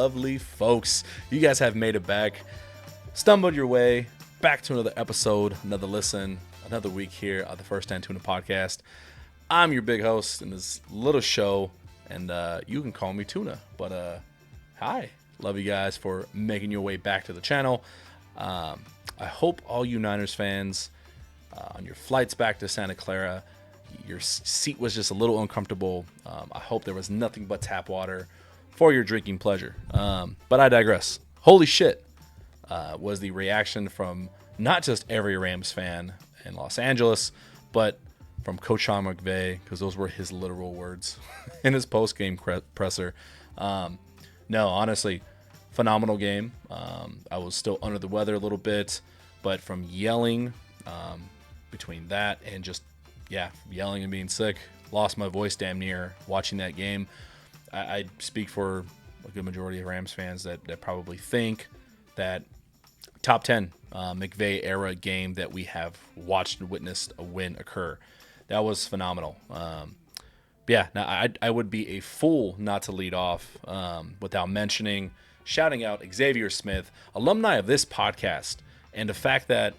lovely folks. You guys have made it back, stumbled your way back to another episode, another listen, another week here on the First and Tuna podcast. I'm your big host in this little show, and you can call me Tuna. But hi, love you guys for making your way back to the channel. I hope all you Niners fans on your flights back to Santa Clara, your seat was just a little uncomfortable. I hope there was nothing but tap water for your drinking pleasure. But I digress. Holy shit was the reaction from not just every Rams fan in Los Angeles, but from Coach Sean McVay, because those were his literal words in his post-game presser. No, honestly, phenomenal game. I was still under the weather a little bit, but from yelling, between that and just yelling and being sick, lost my voice damn near watching that game. I speak for a good majority of Rams fans that probably think that top 10 McVay era game that we have watched and witnessed a win occur. That was phenomenal. Now I would be a fool not to lead off without shouting out Xavier Smith, alumni of this podcast, and the fact that,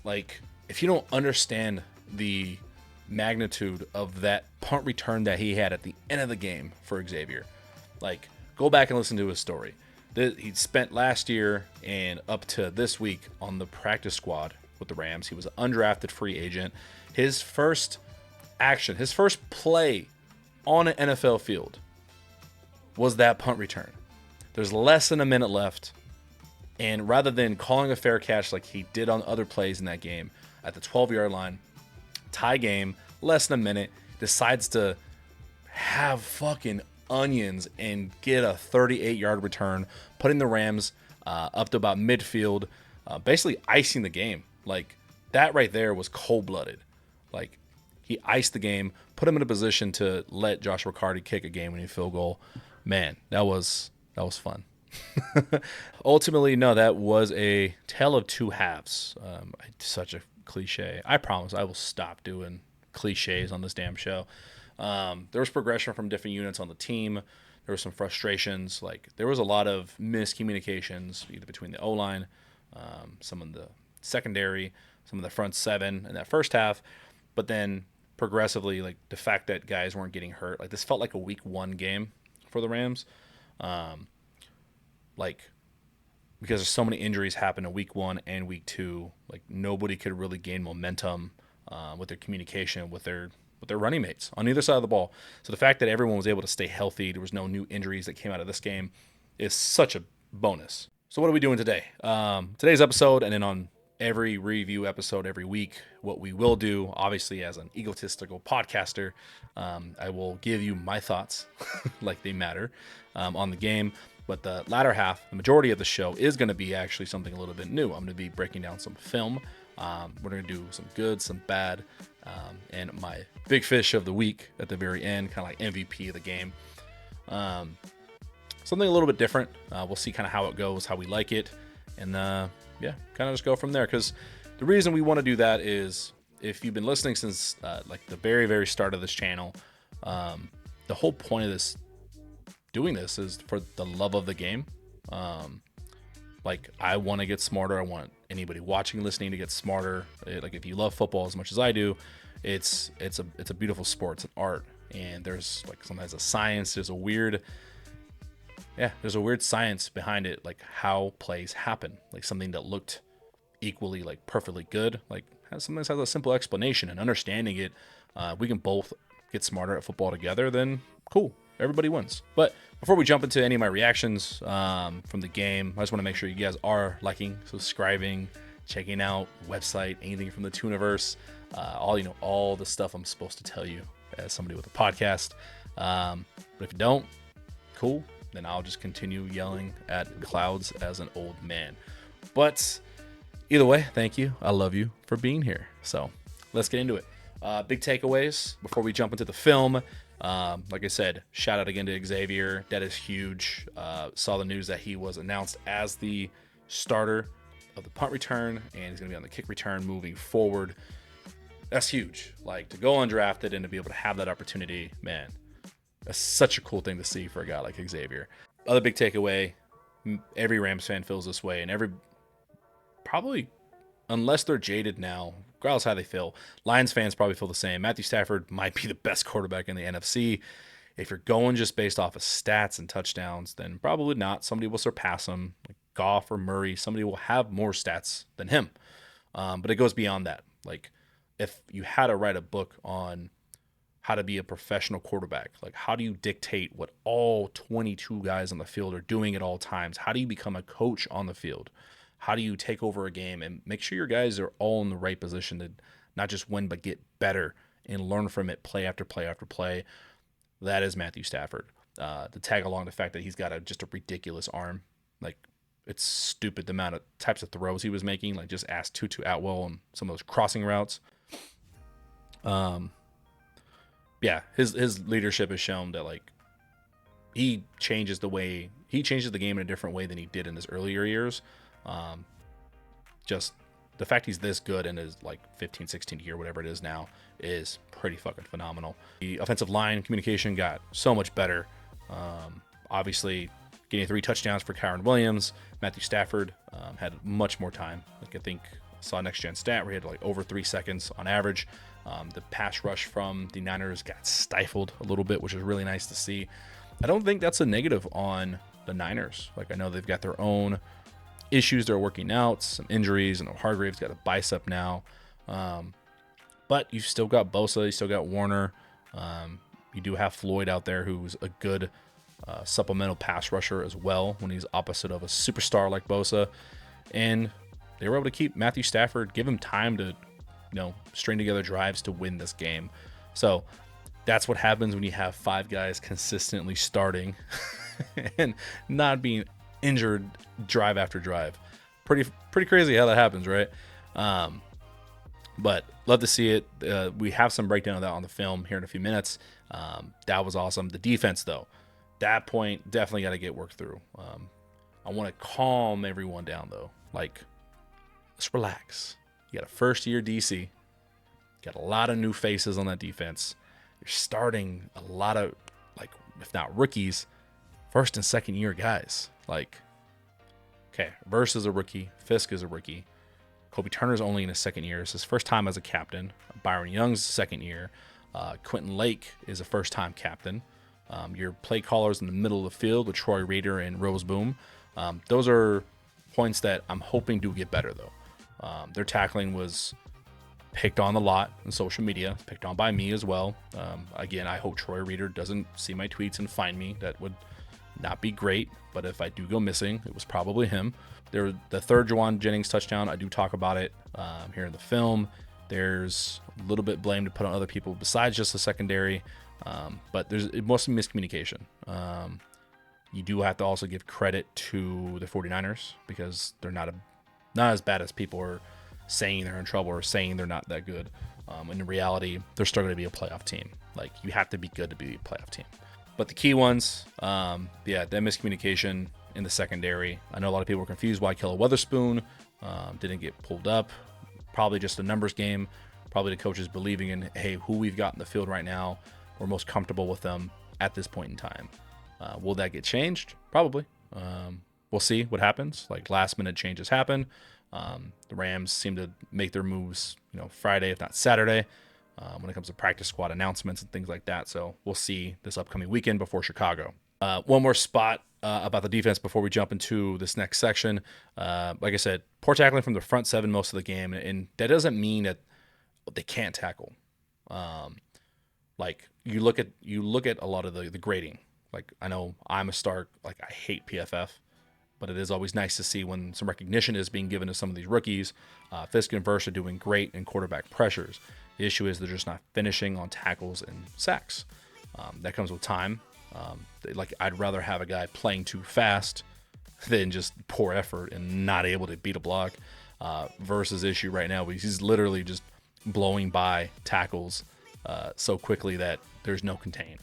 like, if you don't understand the magnitude of that punt return that he had at the end of the game for Xavier, like, go back and listen to his story. He spent last year and up to this week on the practice squad with the Rams. He was an undrafted free agent. His first action, his first play on an NFL field was that punt return. There's less than a minute left, and rather than calling a fair catch like he did on other plays in that game, at the 12-yard line, tie game, less than a minute, decides to have fucking onions and get a 38-yard return, putting the Rams up to about midfield, basically icing the game. Like, that right there was cold-blooded. Like, he iced the game, put him in a position to let Josh McCarty kick a game-winning field goal. Man, that was fun. Ultimately, no, that was a tale of two halves. Such a cliche. I promise I will stop doing cliches on this damn show. There was progression from different units on the team. There were some frustrations. Like, there was a lot of miscommunications either between the O-line, some of the secondary, some of the front seven in that first half. But then progressively, like, the fact that guys weren't getting hurt, like, this felt like a week one game for the Rams. Because there's so many injuries happen in week one and week two, like, nobody could really gain momentum with their communication with their running mates on either side of the ball. So the fact that everyone was able to stay healthy, there was no new injuries that came out of this game, is such a bonus. So what are we doing today? Today's episode, and then on every review episode every week, what we will do, obviously as an egotistical podcaster, I will give you my thoughts like they matter on the game. But the latter half, the majority of the show, is going to be actually something a little bit new. I'm going to be breaking down some film. We're going to do some good, some bad, and my big fish of the week at the very end, kind of like MVP of the game. Something a little bit different. We'll see kind of how it goes, how we like it, and kind of just go from there. Because the reason we want to do that is, if you've been listening since like the very, very start of this channel, the whole point of doing this is for the love of the game. Like, I want to get smarter. I want anybody watching, listening to get smarter. Like, if you love football as much as I do, it's a beautiful sport. It's an art, and there's, like, sometimes a science. There's a weird science behind it, like how plays happen. Like, something that looked equally, like, perfectly good, like, sometimes has a simple explanation, and understanding it, we can both get smarter at football together. Then cool. Everybody wins. But before we jump into any of my reactions from the game, I just want to make sure you guys are liking, subscribing, checking out the website, anything from the Tuniverse, all the stuff I'm supposed to tell you as somebody with a podcast. But if you don't, cool, then I'll just continue yelling at clouds as an old man. But either way, thank you. I love you for being here. So let's get into it. Big takeaways before we jump into the film. Like I said, shout out again to Xavier. That is huge. Saw the news that he was announced as the starter of the punt return, and he's going to be on the kick return moving forward. That's huge. Like, to go undrafted and to be able to have that opportunity, man, that's such a cool thing to see for a guy like Xavier. other big takeaway, every Rams fan feels this way, and probably, unless they're jaded now, regardless how they feel, Lions fans probably feel the same. Matthew Stafford might be the best quarterback in the NFC. If you're going just based off of stats and touchdowns, then probably not. Somebody will surpass him, like Goff or Murray. Somebody will have more stats than him. But it goes beyond that. Like, if you had to write a book on how to be a professional quarterback, like how do you dictate what all 22 guys on the field are doing at all times? How do you become a coach on the field? How do you take over a game and make sure your guys are all in the right position to not just win, but get better and learn from it play after play after play? That is Matthew Stafford. To tag along the fact that he's got just a ridiculous arm. Like, it's stupid the amount of types of throws he was making. Like, just ask Tutu Atwell on some of those crossing routes. Yeah, his leadership has shown that, like, he changes the game in a different way than he did in his earlier years. Just the fact he's this good in his, like, 15, 16 year, whatever it is now, is pretty fucking phenomenal. The offensive line communication got so much better. Obviously, getting 3 touchdowns for Kyren Williams. Matthew Stafford had much more time. Like, I think I saw a next-gen stat where he had, like, over 3 seconds on average. The pass rush from the Niners got stifled a little bit, which is really nice to see. I don't think that's a negative on the Niners. Like, I know they've got their own issues they're working out, some injuries, and Hargrave's got a bicep now. But you've still got Bosa, you still got Warner. You do have Floyd out there, who's a good supplemental pass rusher as well when he's opposite of a superstar like Bosa. And they were able to keep Matthew Stafford, give him time to, string together drives to win this game. So that's what happens when you have 5 guys consistently starting and not being injured drive after drive. Pretty crazy how that happens, right? But love to see it. We have some breakdown of that on the film here in a few minutes. That was awesome. The defense, though, that point definitely got to get worked through. I want to calm everyone down, though. Like, let's relax. You got a first-year DC. Got a lot of new faces on that defense. You're starting a lot of, like, if not rookies, first and second-year guys. Like, okay, Verse is a rookie. Fisk is a rookie. Kobe Turner's only in his second year. It's his first time as a captain. Byron Young's second year. Quentin Lake is a first-time captain. Your play callers in the middle of the field with Troy Reader and Rose Boom. Those are points that I'm hoping do get better, though. Their tackling was picked on a lot on social media, picked on by me as well. Again, I hope Troy Reader doesn't see my tweets and find me. That would not be great, but if I do go missing, it was probably him. The third Juwan Jennings touchdown, I do talk about it here in the film. There's a little bit blame to put on other people besides just the secondary, but there's mostly miscommunication. You do have to also give credit to the 49ers because they're not as bad as people are saying they're in trouble or saying they're not that good. In reality, they're still going to be a playoff team. Like, you have to be good to be a playoff team. But the key ones, that miscommunication in the secondary. I know a lot of people were confused why Killer Weatherspoon didn't get pulled up. Probably just a numbers game. Probably the coaches believing in, hey, who we've got in the field right now, we're most comfortable with them at this point in time. Will that get changed? Probably. We'll see what happens. Like, last minute changes happen. The Rams seem to make their moves, Friday, if not Saturday, when it comes to practice squad announcements and things like that. So we'll see this upcoming weekend before Chicago. One more spot about the defense before we jump into this next section. Like I said, poor tackling from the front 7 most of the game, and that doesn't mean that they can't tackle. Like, you look at a lot of the grading. Like, I know I'm a Stark. Like, I hate PFF, but it is always nice to see when some recognition is being given to some of these rookies. Fisk and Verse are doing great in quarterback pressures. The issue is they're just not finishing on tackles and sacks. That comes with time. I'd rather have a guy playing too fast than just poor effort and not able to beat a block. Versus issue right now, he's literally just blowing by tackles so quickly that there's no contain.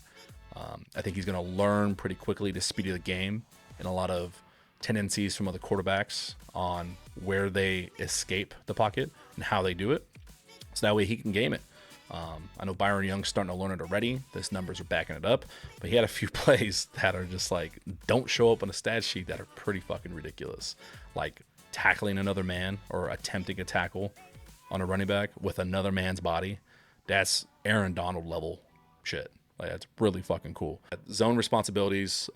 I think he's going to learn pretty quickly the speed of the game and a lot of tendencies from other quarterbacks on where they escape the pocket and how they do it. So that way he can game it. I know Byron Young's starting to learn it already. His numbers are backing it up. But he had a few plays that are just like, don't show up on a stat sheet that are pretty fucking ridiculous. Like tackling another man or attempting a tackle on a running back with another man's body. That's Aaron Donald level shit. Like, that's really fucking cool. Zone responsibilities,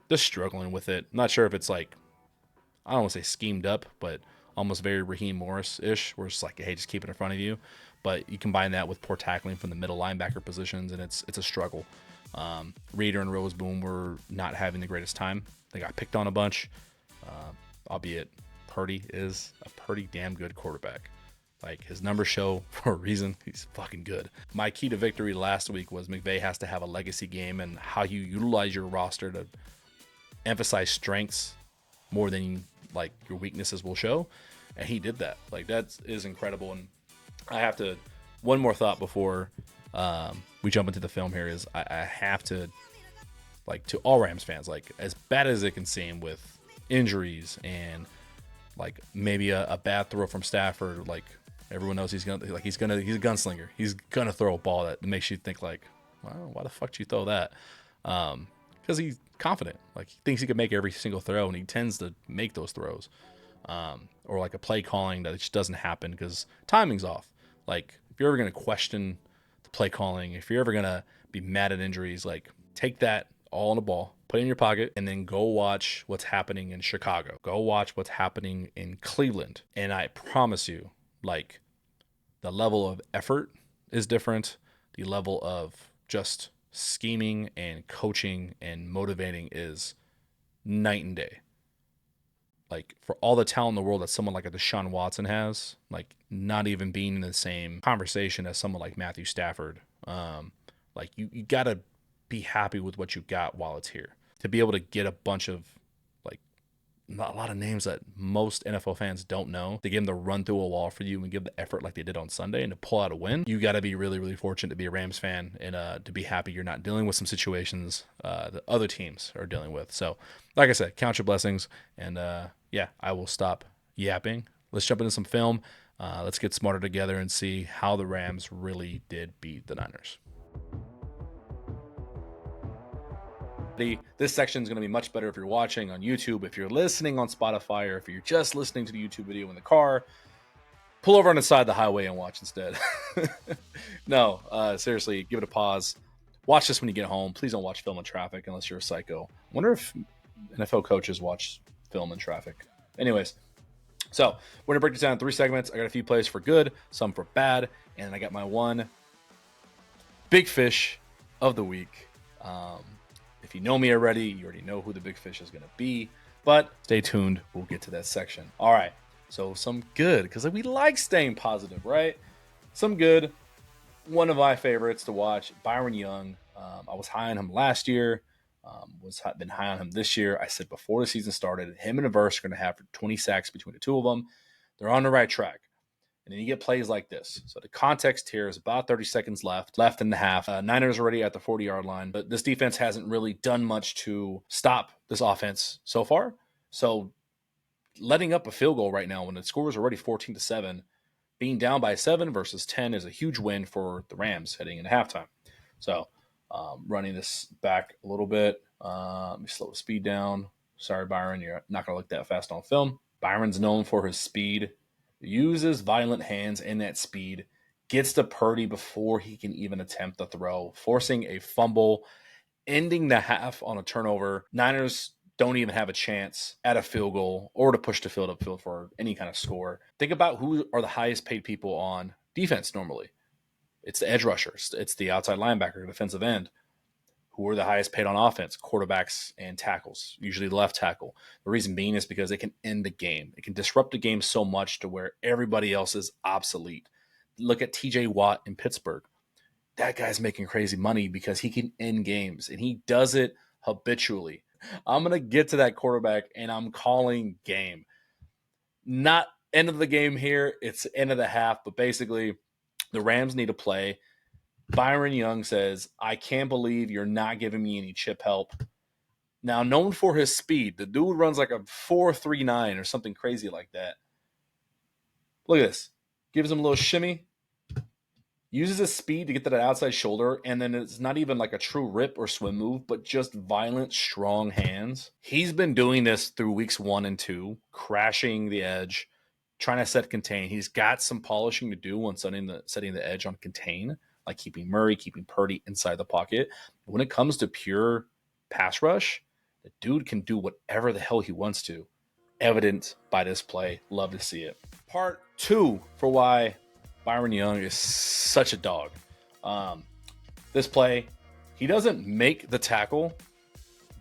just struggling with it. I'm not sure if it's like, I don't want to say schemed up, but almost very Raheem Morris-ish, where it's like, hey, just keep it in front of you. But you combine that with poor tackling from the middle linebacker positions, and it's a struggle. Reader and Roseboom were not having the greatest time. They got picked on a bunch, albeit Purdy is a pretty damn good quarterback. Like, his numbers show for a reason. He's fucking good. My key to victory last week was McVay has to have a legacy game and how you utilize your roster to emphasize strengths more than like your weaknesses will show. And he did that. Like, that is incredible. And I have to, one more thought before we jump into the film here is I have to, like, to all Rams fans, like, as bad as it can seem with injuries and like maybe a bad throw from Stafford, like, everyone knows he's a gunslinger. He's gonna throw a ball that makes you think like, well, why the fuck did you throw that? Because he's confident. Like, he thinks he can make every single throw, and he tends to make those throws. Or like a play calling that just doesn't happen because timing's off. Like, if you're ever gonna question the play calling, if you're ever gonna be mad at injuries, like, take that all in a ball, put it in your pocket, and then go watch what's happening in Chicago. Go watch what's happening in Cleveland. And I promise you, like, the level of effort is different. The level of just scheming and coaching and motivating is night and day. Like, for all the talent in the world that someone like a Deshaun Watson has, like, not even being in the same conversation as someone like Matthew Stafford, like, you got to be happy with what you got while it's here. To be able to get a bunch of, like, not a lot of names that most NFL fans don't know, to get them to run through a wall for you and give the effort like they did on Sunday and to pull out a win, you got to be really, really fortunate to be a Rams fan and to be happy you're not dealing with some situations that other teams are dealing with. So, like I said, count your blessings. And yeah, I will stop yapping. Let's jump into some film. Let's get smarter together and see how the Rams really did beat the Niners. This section is going to be much better if you're watching on YouTube. If you're listening on Spotify, or if you're just listening to the YouTube video in the car, pull over on the side of the highway and watch instead. No, seriously, give it a pause. Watch this when you get home. Please don't watch film in traffic unless you're a psycho. I wonder if NFL coaches watch film in traffic. Anyways, so we're going to break this down in 3 segments. I got a few plays for good, some for bad, and I got my one big fish of the week. If you know me already, you already know who the big fish is going to be, but stay tuned. We'll get to that section. All right. So some good, because we like staying positive, right? Some good. One of my favorites to watch, Byron Young. I was high on him last year. Been high on him this year. I said before the season started, him and Verse are going to have 20 sacks between the two of them. They're on the right track. And then you get plays like this. So the context here is about 30 seconds left in the half. Niners already at the 40-yard line. But this defense hasn't really done much to stop this offense so far. So letting up a field goal right now when the score is already 14-7, being down by 7 versus 10 is a huge win for the Rams heading into halftime. So running this back a little bit. Let me slow the speed down. Sorry, Byron, you're not going to look that fast on film. Byron's known for his speed. Uses violent hands in that speed, gets to Purdy before he can even attempt the throw, forcing a fumble, ending the half on a turnover. Niners don't even have a chance at a field goal or to push the field upfield for any kind of score. Think about who are the highest paid people on defense normally. It's the edge rushers. It's the outside linebacker, defensive end. Who are the highest paid on offense? Quarterbacks and tackles, usually the left tackle. The reason being is because it can end the game. It can disrupt the game so much to where everybody else is obsolete. Look at TJ Watt in Pittsburgh. That guy's making crazy money because he can end games, and he does it habitually. I'm going to get to that quarterback, and I'm calling game. Not end of the game here. It's end of the half, but basically the Rams need to play. Byron Young says, I can't believe you're not giving me any chip help. Now, known for his speed, the dude runs like a 4.39 or something crazy like that. Look at this. Gives him a little shimmy. uses his speed to get to that outside shoulder, and then it's not even like a true rip or swim move, but just violent, strong hands. He's been doing this through weeks 1 and 2, crashing the edge, trying to set contain. He's got some polishing to do on setting the edge on contain, like keeping Murray, keeping Purdy inside the pocket. When it comes to pure pass rush, the dude can do whatever the hell he wants to. Evident by this play. Love to see it. Part 2 for why Byron Young is such a dog. This play, he doesn't make the tackle,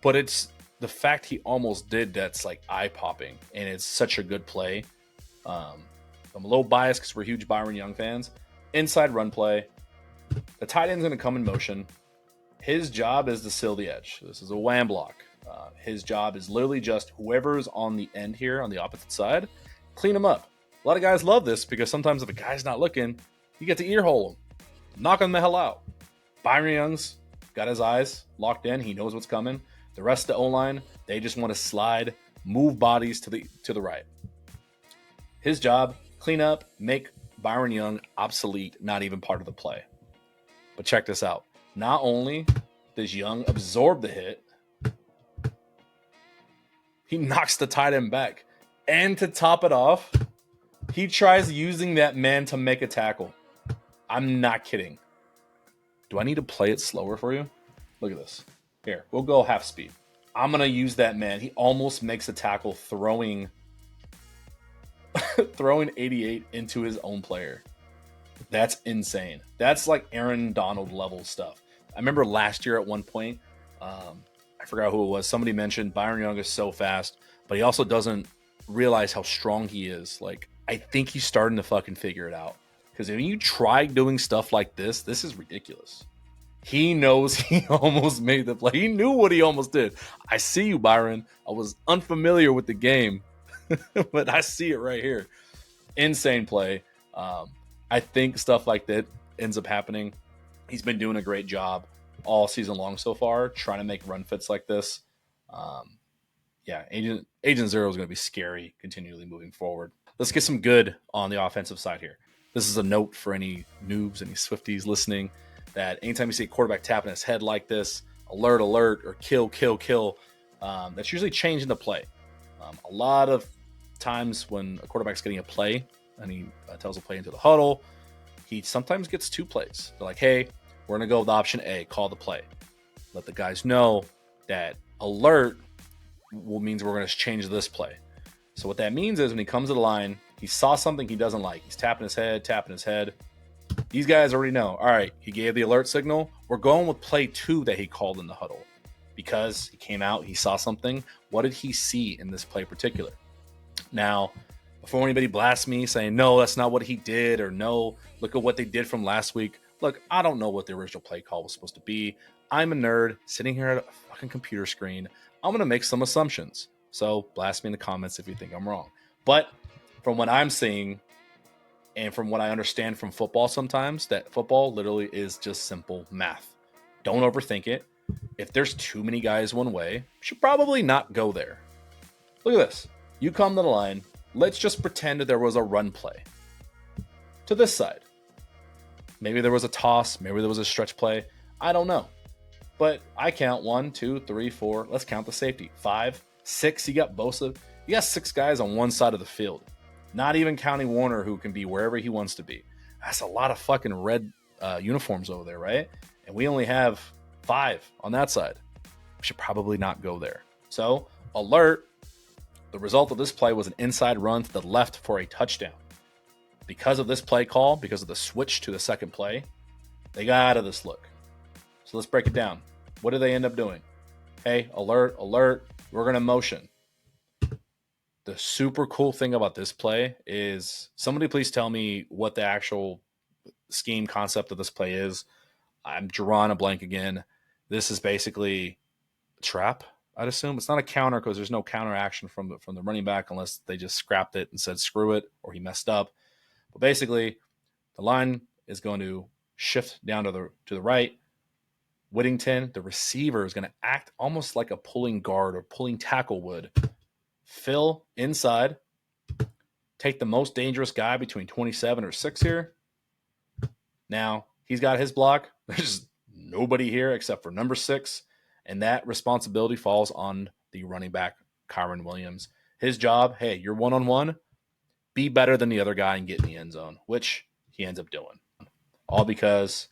but it's the fact he almost did that's like eye-popping, and it's such a good play. I'm a little biased because we're huge Byron Young fans. Inside run play. The tight end's going to come in motion. His job is to seal the edge. This is a wham block. His job is literally just whoever's on the end here on the opposite side, clean him up. A lot of guys love this because sometimes if a guy's not looking, you get to ear hole him, knock him the hell out. Byron Young's got his eyes locked in. He knows what's coming. The rest of the O-line, they just want to slide, move bodies to the right. His job, clean up, make Byron Young obsolete, not even part of the play. But check this out. Not only does Young absorb the hit, he knocks the tight end back. And to top it off, he tries using that man to make a tackle. I'm not kidding. Do I need to play it slower for you? Look at this. Here, we'll go half speed. I'm going to use that man. He almost makes a tackle throwing 88 into his own player. That's insane. That's like Aaron Donald level stuff. I remember last year at one point, I forgot who it was. Somebody mentioned Byron Young is so fast, but he also doesn't realize how strong he is. Like, I think he's starting to fucking figure it out. Because if you try doing stuff like this is ridiculous. He knows he almost made the play. He knew what he almost did. I see you, Byron. I was unfamiliar with the game, but I see it right here. Insane play. I think stuff like that ends up happening. He's been doing a great job all season long so far, trying to make run fits like this. Agent Zero is going to be scary continually moving forward. Let's get some good on the offensive side here. This is a note for any noobs, any Swifties listening, that anytime you see a quarterback tapping his head like this, alert, or kill, that's usually changing the play. A lot of times when a quarterback's getting a play and he tells a play into the huddle, he sometimes gets 2 plays. They're like, hey, we're going to go with option A, call the play. Let the guys know that alert means we're going to change this play. So what that means is when he comes to the line, he saw something he doesn't like. He's tapping his head. These guys already know. All right, he gave the alert signal. We're going with play 2 that he called in the huddle because he came out, he saw something. What did he see in this play in particular? Now, before anybody blasts me saying, no, that's not what he did, or no, look at what they did from last week. Look, I don't know what the original play call was supposed to be. I'm a nerd sitting here at a fucking computer screen. I'm going to make some assumptions. So blast me in the comments if you think I'm wrong. But from what I'm seeing and from what I understand from football sometimes, that football literally is just simple math. Don't overthink it. If there's too many guys one way, you should probably not go there. Look at this. You come to the line. Let's just pretend that there was a run play to this side. Maybe there was a toss. Maybe there was a stretch play. I don't know. But I count 1, 2, 3, 4. Let's count the safety. 5, 6. You got Bosa. You got 6 guys on one side of the field. Not even counting Warner, who can be wherever he wants to be. That's a lot of fucking red uniforms over there, right? And we only have 5 on that side. We should probably not go there. So, alert. The result of this play was an inside run to the left for a touchdown. Because of this play call, because of the switch to the second play, they got out of this look. So let's break it down. What did they end up doing? Hey, alert, we're going to motion. The super cool thing about this play is, somebody please tell me what the actual scheme concept of this play is. I'm drawing a blank again. This is basically a trap, I'd assume. It's not a counter because there's no counter action from the running back unless they just scrapped it and said screw it or he messed up. But basically, the line is going to shift down to the right. Whittington, the receiver, is going to act almost like a pulling guard or pulling tackle would. Fill inside. Take the most dangerous guy between 27 or 6 here. Now, He's got his block. There's nobody here except for number 6, and that responsibility falls on the running back, Kyron Williams. His job, hey, you're one-on-one, be better than the other guy and get in the end zone, which he ends up doing. All because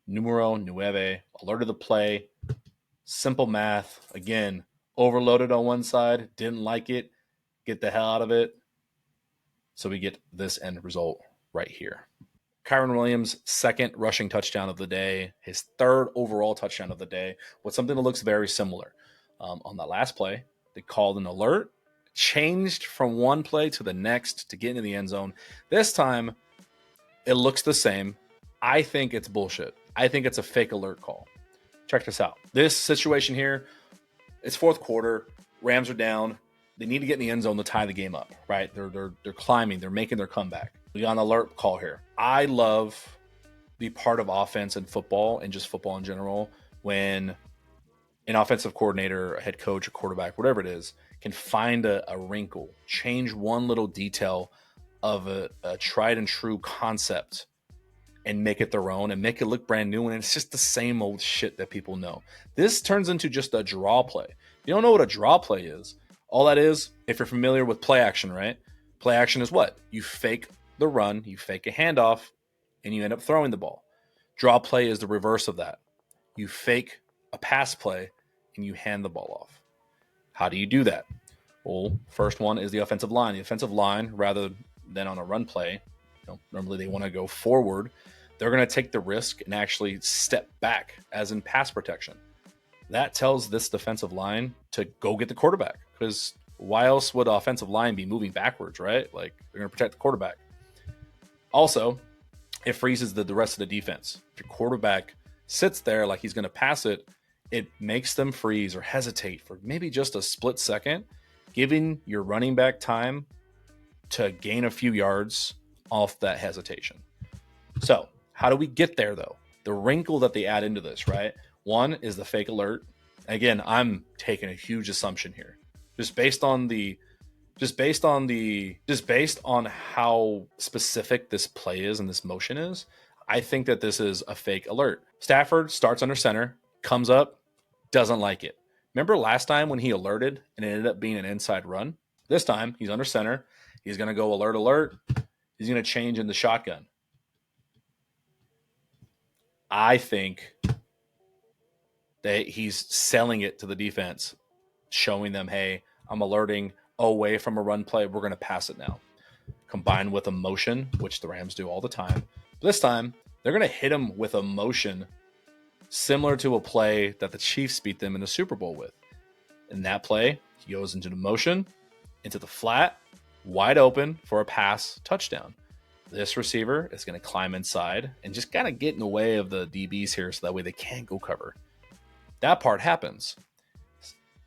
numero nueve, alerted the play, simple math. Again, overloaded on one side, didn't like it, get the hell out of it. So we get this end result right here. Kyron Williams' second rushing touchdown of the day, his third overall touchdown of the day, with something that looks very similar. On that last play, they called an alert, changed from one play to the next to get into the end zone. This time, it looks the same. I think it's bullshit. I think it's a fake alert call. Check this out. This situation here, it's fourth quarter. Rams are down. They need to get in the end zone to tie the game up, right? They're climbing. They're making their comeback. We got an alert call here. I love the part of offense and football and just football in general when an offensive coordinator, a head coach, a quarterback, whatever it is, can find a wrinkle, change one little detail of a tried and true concept and make it their own and make it look brand new. And it's just the same old shit that people know. This turns into just a draw play. If you don't know what a draw play is, all that is, if you're familiar with play action, right? Play action is what? You fake the run, you fake a handoff, and you end up throwing the ball. Draw play is the reverse of that. You fake a pass play and you hand the ball off. How do you do that? Well, first one is the offensive line. The offensive line, rather than on a run play, normally they want to go forward. They're going to take the risk and actually step back, as in pass protection. That tells this defensive line to go get the quarterback, because why else would the offensive line be moving backwards, right? Like, they're going to protect the quarterback. Also, it freezes the rest of the defense. If your quarterback sits there like he's going to pass it, it makes them freeze or hesitate for maybe just a split second, giving your running back time to gain a few yards off that hesitation. So how do we get there, though? The wrinkle that they add into this, right? One is the fake alert. Again, I'm taking a huge assumption here. Just based on how specific this play is and this motion is, I think that this is a fake alert. Stafford starts under center, comes up, doesn't like it. Remember last time when he alerted and it ended up being an inside run? This time he's under center. He's going to go alert, alert. He's going to change in the shotgun. I think that he's selling it to the defense, showing them, hey, I'm alerting away from a run play. We're going to pass it now. Combined with a motion, which the Rams do all the time. This time, they're going to hit him with a motion similar to a play that the Chiefs beat them in the Super Bowl with. In that play, he goes into the motion, into the flat, wide open for a pass touchdown. This receiver is going to climb inside and just kind of get in the way of the DBs here so that way they can't go cover. That part happens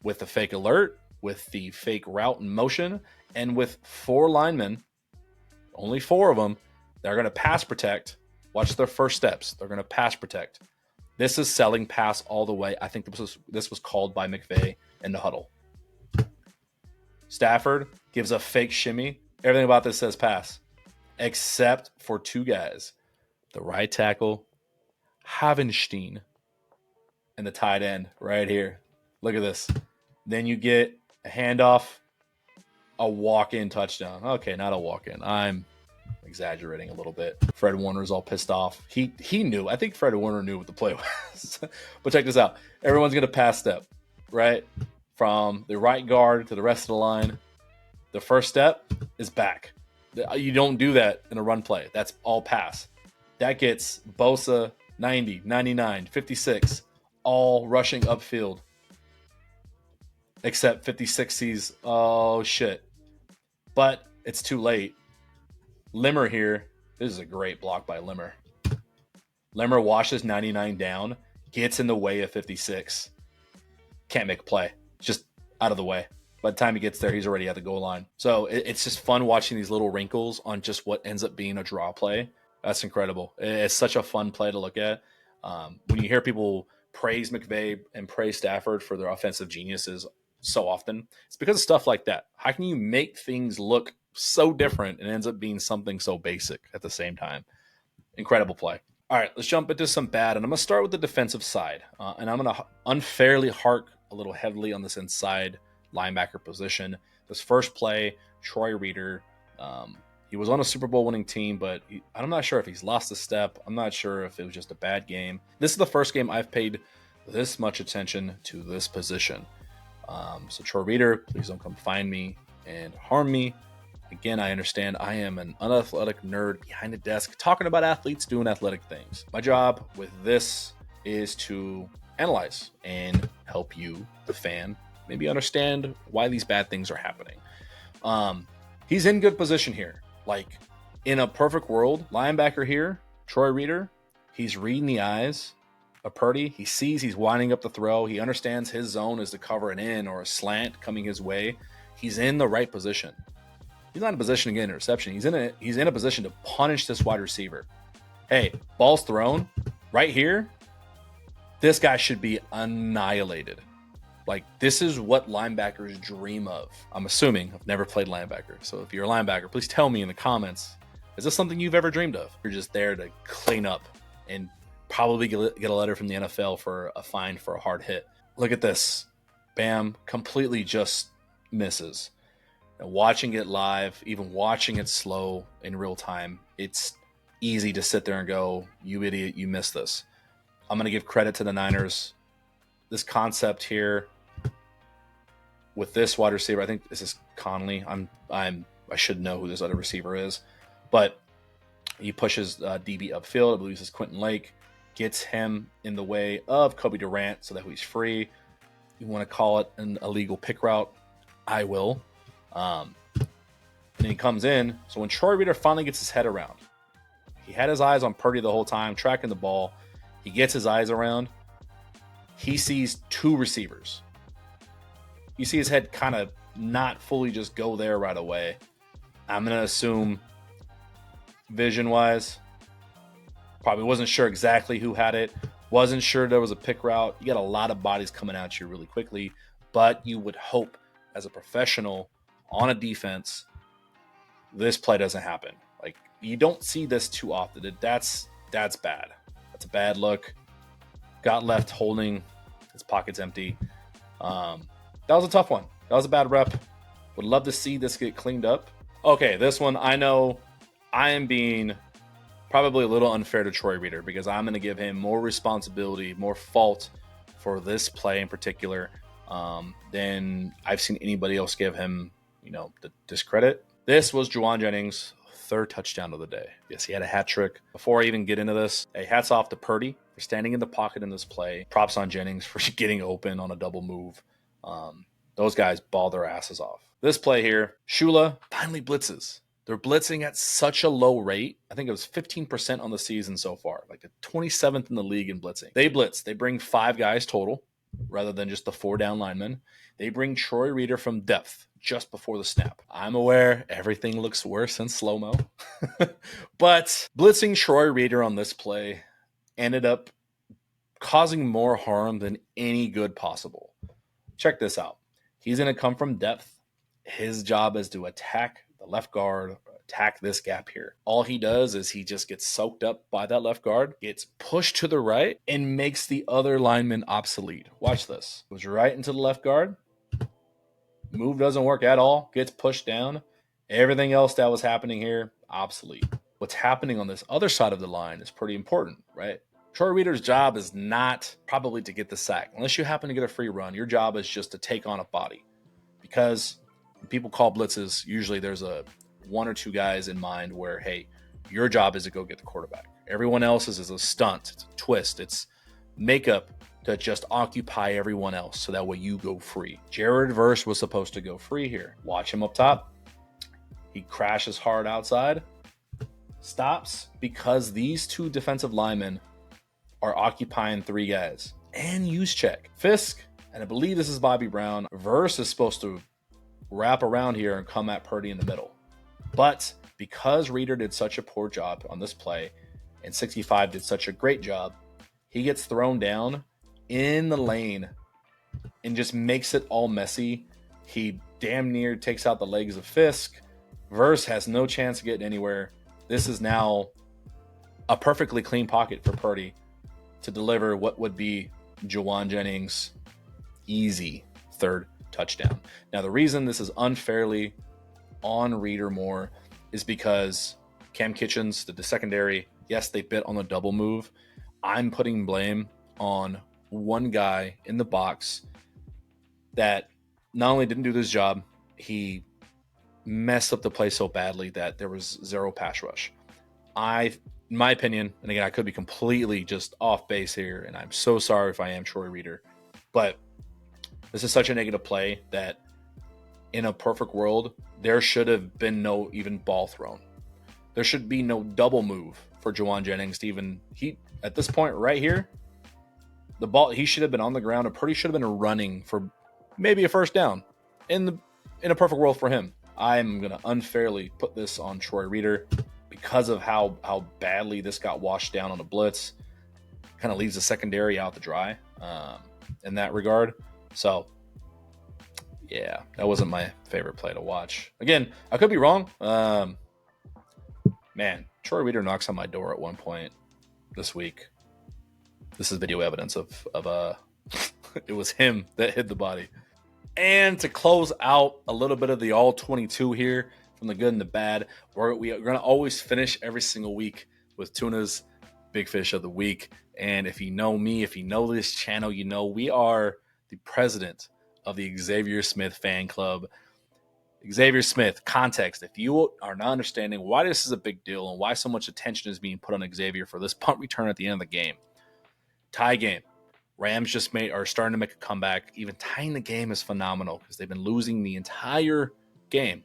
with the fake alert, with the fake route and motion, and with 4 linemen, only 4 of them, they're going to pass protect. Watch their first steps. They're going to pass protect. This is selling pass all the way. I think this was called by McVay in the huddle. Stafford gives a fake shimmy. Everything about this says pass, except for 2 guys. The right tackle, Havenstein, and the tight end right here. Look at this. Then you get a handoff, a walk-in touchdown. Okay, not a walk-in. I'm exaggerating a little bit. Fred Warner's all pissed off. He knew. I think Fred Warner knew what the play was. But check this out. Everyone's going to pass step, right? From the right guard to the rest of the line. The first step is back. You don't do that in a run play. That's all pass. That gets Bosa 90, 99, 56, all rushing upfield. Except 56 sees, oh shit. But it's too late. Limmer here. This is a great block by Limmer. Limmer washes 99 down, gets in the way of 56. Can't make a play. Just out of the way. By the time he gets there, he's already at the goal line. So it's just fun watching these little wrinkles on just what ends up being a draw play. That's incredible. It's such a fun play to look at. When you hear people praise McVay and praise Stafford for their offensive geniuses so often, it's because of stuff like that. How can you make things look so different and ends up being something so basic at the same time? Incredible play. All right, let's jump into some bad, and I'm going to start with the defensive side, and I'm going to unfairly hark a little heavily on this inside linebacker position. This first play, Troy Reeder, he was on a Super Bowl winning team, but I'm not sure if he's lost a step. I'm not sure if it was just a bad game. This is the first game I've paid this much attention to this position. So Troy Reeder, please don't come find me and harm me. Again, I understand I am an unathletic nerd behind a desk talking about athletes doing athletic things. My job with this is to analyze and help you, the fan, maybe understand why these bad things are happening. He's in good position here. Like, in a perfect world, linebacker here, Troy Reeder, he's reading the eyes of Purdy. He sees he's winding up the throw. He understands his zone is to cover an in or a slant coming his way. He's in the right position. He's not in a position to get an interception. He's in a position to punish this wide receiver. Hey, ball's thrown right here. This guy should be annihilated. Like, this is what linebackers dream of. I'm assuming. I've never played linebacker. So if you're a linebacker, please tell me in the comments, is this something you've ever dreamed of? You're just there to clean up and probably get a letter from the NFL for a fine for a hard hit. Look at this. Bam, completely just misses. And watching it live, even watching it slow in real time, it's easy to sit there and go, you idiot, you missed this. I'm going to give credit to the Niners. This concept here with this wide receiver, I think this is Conley. I should know who this other receiver is, but he pushes DB upfield. I believe this is Quentin Lake, gets him in the way of Kobe Durant so that he's free. You want to call it an illegal pick route? I will. And he comes in. So when Troy Reeder finally gets his head around, he had his eyes on Purdy the whole time, tracking the ball. He gets his eyes around. He sees two receivers. You see his head kind of not fully just go there right away. I'm going to assume vision-wise, probably wasn't sure exactly who had it. Wasn't sure there was a pick route. You got a lot of bodies coming at you really quickly, but you would hope as a professional on a defense, this play doesn't happen. Like, you don't see this too often. That's bad. That's a bad look. Got left holding. His pocket's empty. That was a tough one. That was a bad rep. Would love to see this get cleaned up. Okay, this one, I know I am being probably a little unfair to Troy Reeder because I'm going to give him more responsibility, more fault for this play in particular than I've seen anybody else give him, the discredit. This was Juwan Jennings' third touchdown of the day. Yes, he had a hat trick. Before I even get into this, hey, hats off to Purdy for standing in the pocket in this play. Props on Jennings for getting open on a double move. Those guys balled their asses off. This play here, Shula finally blitzes. They're blitzing at such a low rate. I think it was 15% on the season so far, like the 27th in the league in blitzing. They blitz. They bring 5 guys total rather than just the 4 down linemen. They bring Troy Reeder from depth just before the snap. I'm aware everything looks worse in slow-mo, but blitzing Troy Reeder on this play ended up causing more harm than any good possible. Check this out. He's going to come from depth. His job is to attack the left guard, attack this gap here. All he does is he just gets soaked up by that left guard, gets pushed to the right, and makes the other lineman obsolete. Watch this. Goes right into the left guard. Move doesn't work at all. Gets pushed down. Everything else that was happening here, obsolete. What's happening on this other side of the line is pretty important, right? Troy Reeder's job is not probably to get the sack. Unless you happen to get a free run, your job is just to take on a body. Because when people call blitzes, usually there's a 1 or 2 guys in mind where, hey, your job is to go get the quarterback. Everyone else's is a stunt. It's a twist. It's makeup to just occupy everyone else so that way you go free. Jared Verse was supposed to go free here. Watch him up top. He crashes hard outside. Stops because these 2 defensive linemen are occupying 3 guys. And use check. Fisk, and I believe this is Bobby Brown. Verse is supposed to wrap around here and come at Purdy in the middle. But because Reeder did such a poor job on this play, and 65 did such a great job, he gets thrown down in the lane and just makes it all messy. He damn near takes out the legs of Fisk. Verse has no chance of getting anywhere. This is now a perfectly clean pocket for Purdy to deliver what would be Juwan Jennings' easy third touchdown. Now, the reason this is unfairly on Reader more is because Cam Kitchens, the secondary, yes, they bit on the double move. I'm putting blame on one guy in the box that not only didn't do this job, he messed up the play so badly that there was zero pass rush. In my opinion, and again, I could be completely just off base here, and I'm so sorry if I am, Troy Reader, but this is such a negative play that in a perfect world, there should have been no even ball thrown. There should be no double move for Juwan Jennings to even, at this point right here, the ball, he should have been on the ground. Purdy should have been running for maybe a first down in a perfect world for him. I'm going to unfairly put this on Troy Reader because of how badly this got washed down on a blitz. Kind of leaves the secondary out to dry in that regard. So, yeah, that wasn't my favorite play to watch. Again, I could be wrong. Man, Troy Reader knocks on my door at one point this week. This is video evidence of it was him that hit the body. And to close out a little bit of the all 22 here from the good and the bad, we are going to always finish every single week with Tuna's Big Fish of the Week. And if you know me, if you know this channel, you know we are the president of the Xavier Smith fan club. Xavier Smith, context. If you are not understanding why this is a big deal and why so much attention is being put on Xavier for this punt return at the end of the game. Tie game. Rams just are starting to make a comeback. Even tying the game is phenomenal because they've been losing the entire game.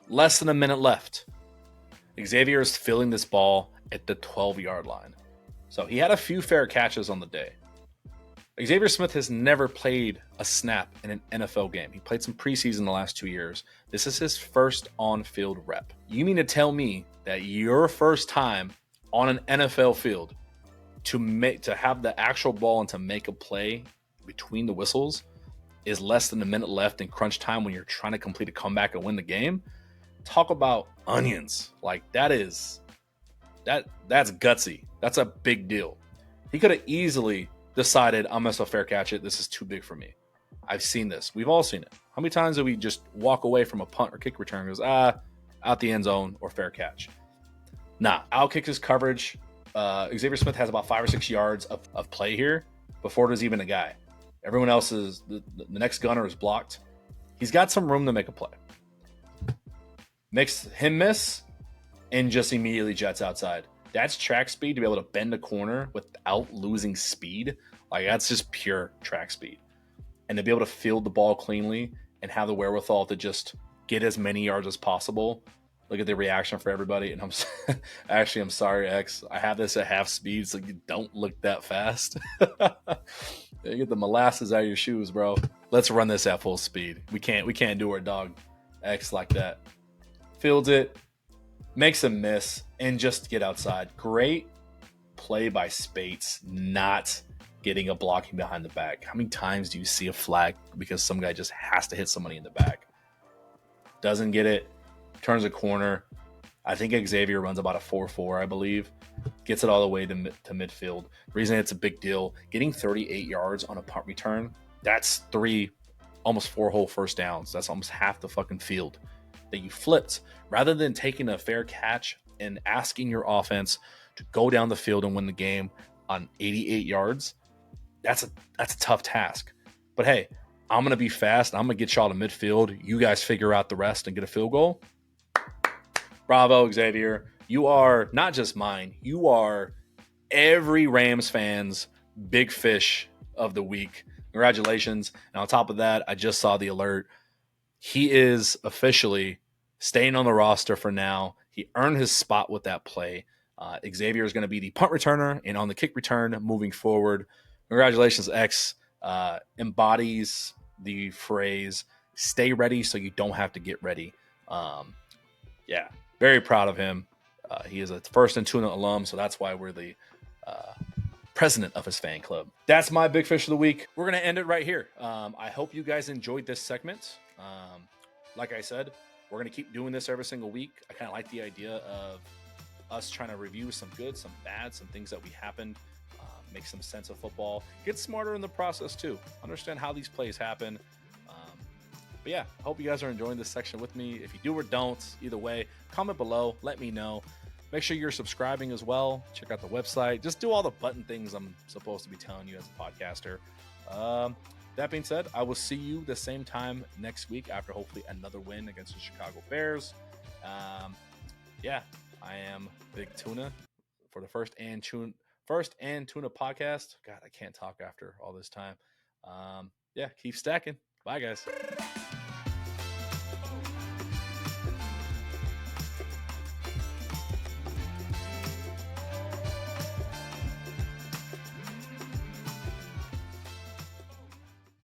Less than a minute left. Xavier is filling this ball at the 12-yard line. So he had a few fair catches on the day. Xavier Smith has never played a snap in an NFL game. He played some preseason the last 2 years. This is his first on-field rep. You mean to tell me that your first time on an NFL field to have the actual ball and to make a play between the whistles is less than a minute left in crunch time when you're trying to complete a comeback and win the game? Talk about onions. Like that's gutsy. That's a big deal. He could have easily decided, I'm going to fair catch it. This is too big for me. I've seen this. We've all seen it. How many times do we just walk away from a punt or kick return and goes, out the end zone or fair catch? Nah, outkick his coverage. Xavier Smith has about 5 or 6 yards of play here before there's even a guy. Everyone else is, the next gunner is blocked. He's got some room to make a play. Makes him miss and just immediately jets outside. That's track speed to be able to bend a corner without losing speed. Like, that's just pure track speed. And to be able to field the ball cleanly and have the wherewithal to just get as many yards as possible. Look at the reaction for everybody. And I'm sorry, X. I have this at half speed, so you don't look that fast. You get the molasses out of your shoes, bro. Let's run this at full speed. We can't do our dog X like that. Fields it, makes a miss, and just get outside. Great play by Spates, not getting a blocking behind the back. How many times do you see a flag because some guy just has to hit somebody in the back? Doesn't get it. Turns a corner. I think Xavier runs about a 4.4, I believe. Gets it all the way to midfield. The reason it's a big deal, getting 38 yards on a punt return, that's 3, almost 4 whole first downs. That's almost half the fucking field that you flipped. Rather than taking a fair catch and asking your offense to go down the field and win the game on 88 yards, that's a tough task. But hey, I'm going to be fast. I'm going to get y'all to midfield. You guys figure out the rest and get a field goal. Bravo, Xavier. You are not just mine. You are every Rams fan's big fish of the week. Congratulations. And on top of that, I just saw the alert. He is officially staying on the roster for now. He earned his spot with that play. Xavier is going to be the punt returner and on the kick return moving forward. Congratulations, X. Embodies the phrase, stay ready so you don't have to get ready. Yeah, very proud of him. He is a first and Tuna alum, so that's why we're the president of his fan club. That's my big fish of the week. We're going to end it right here. I hope you guys enjoyed this segment. Like I said, we're going to keep doing this every single week. I kind of like the idea of us trying to review some good, some bad, some things that we happened, make some sense of football, get smarter in the process too, understand how these plays happen. But yeah, I hope you guys are enjoying this section with me. If you do or don't, either way, comment below, let me know. Make sure you're subscribing as well. Check out the website. Just do all the button things I'm supposed to be telling you as a podcaster. That being said, I will see you the same time next week after hopefully another win against the Chicago Bears. Yeah, I am Big Tuna for the First and Tuna podcast. God, I can't talk after all this time. Yeah, keep stacking. Bye, guys.